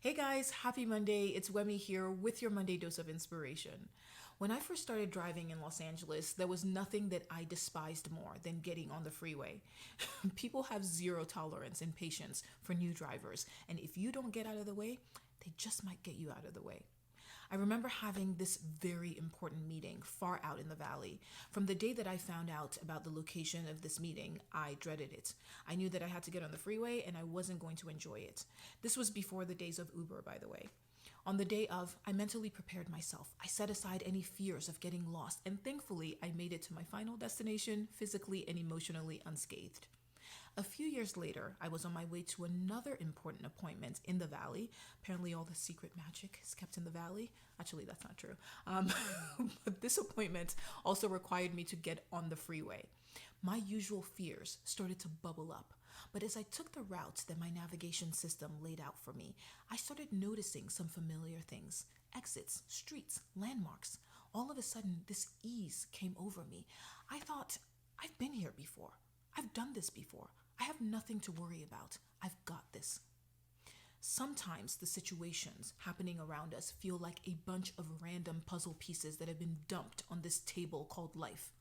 Hey guys, happy Monday. It's Wemi here with your Monday dose of inspiration. When I first started driving in Los Angeles, there was nothing that I despised more than getting on the freeway. People have zero tolerance and patience for new drivers, and if you don't get out of the way, they just might get you out of the way. I remember having this very important meeting far out in the valley. From the day that I found out about the location of this meeting, I dreaded it. I knew that I had to get on the freeway and I wasn't going to enjoy it. This was before the days of Uber, by the way. On the day of, I mentally prepared myself. I set aside any fears of getting lost, and thankfully, I made it to my final destination physically and emotionally unscathed. A few years later, I was on my way to another important appointment in the valley. Apparently, all the secret magic is kept in the valley. Actually, that's not true. But this appointment also required me to get on the freeway. My usual fears started to bubble up. But as I took the routes that my navigation system laid out for me, I started noticing some familiar things: exits, streets, landmarks. All of a sudden, this ease came over me. I thought, I've been here before. I've done this before. I have nothing to worry about. I've got this. Sometimes the situations happening around us feel like a bunch of random puzzle pieces that have been dumped on this table called life.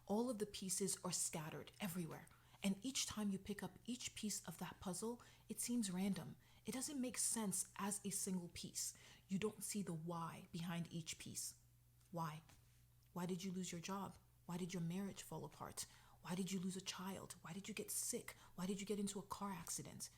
All of the pieces are scattered everywhere. And each time you pick up each piece of that puzzle, it seems random. It doesn't make sense as a single piece. You don't see the why behind each piece. Why? Why did you lose your job? Why did your marriage fall apart? Why did you lose a child? Why did you get sick? Why did you get into a car accident?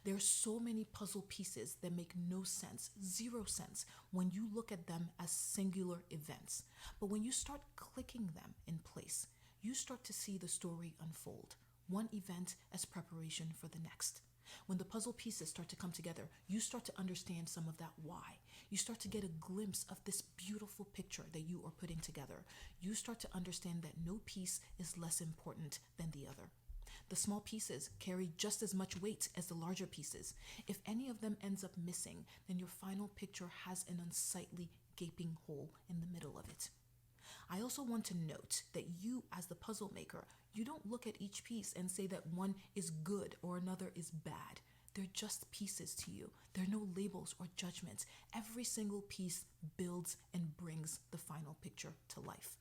There are so many puzzle pieces that make no sense, zero sense, when you look at them as singular events. But when you start clicking them in place, you start to see the story unfold, one event as preparation for the next. When the puzzle pieces start to come together, you start to understand some of that why. You start to get a glimpse of this beautiful picture that you are putting together. You start to understand that no piece is less important than the other. The small pieces carry just as much weight as the larger pieces. If any of them ends up missing, then your final picture has an unsightly gaping hole in the middle of it. I also want to note that you, as the puzzle maker, you don't look at each piece and say that one is good or another is bad. They're just pieces to you. There are no labels or judgments. Every single piece builds and brings the final picture to life.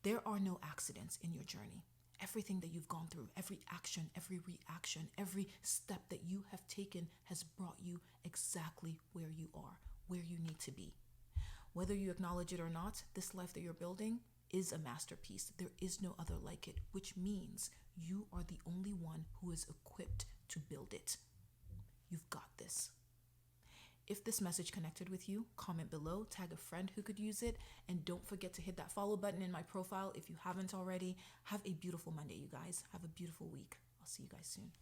There are no accidents in your journey. Everything that you've gone through, every action, every reaction, every step that you have taken has brought you exactly where you are, where you need to be. Whether you acknowledge it or not, this life that you're building is a masterpiece. There is no other like it, which means you are the only one who is equipped to build it. You've got this. If this message connected with you, comment below, tag a friend who could use it, and don't forget to hit that follow button in my profile if you haven't already. Have a beautiful Monday, you guys. Have a beautiful week. I'll see you guys soon.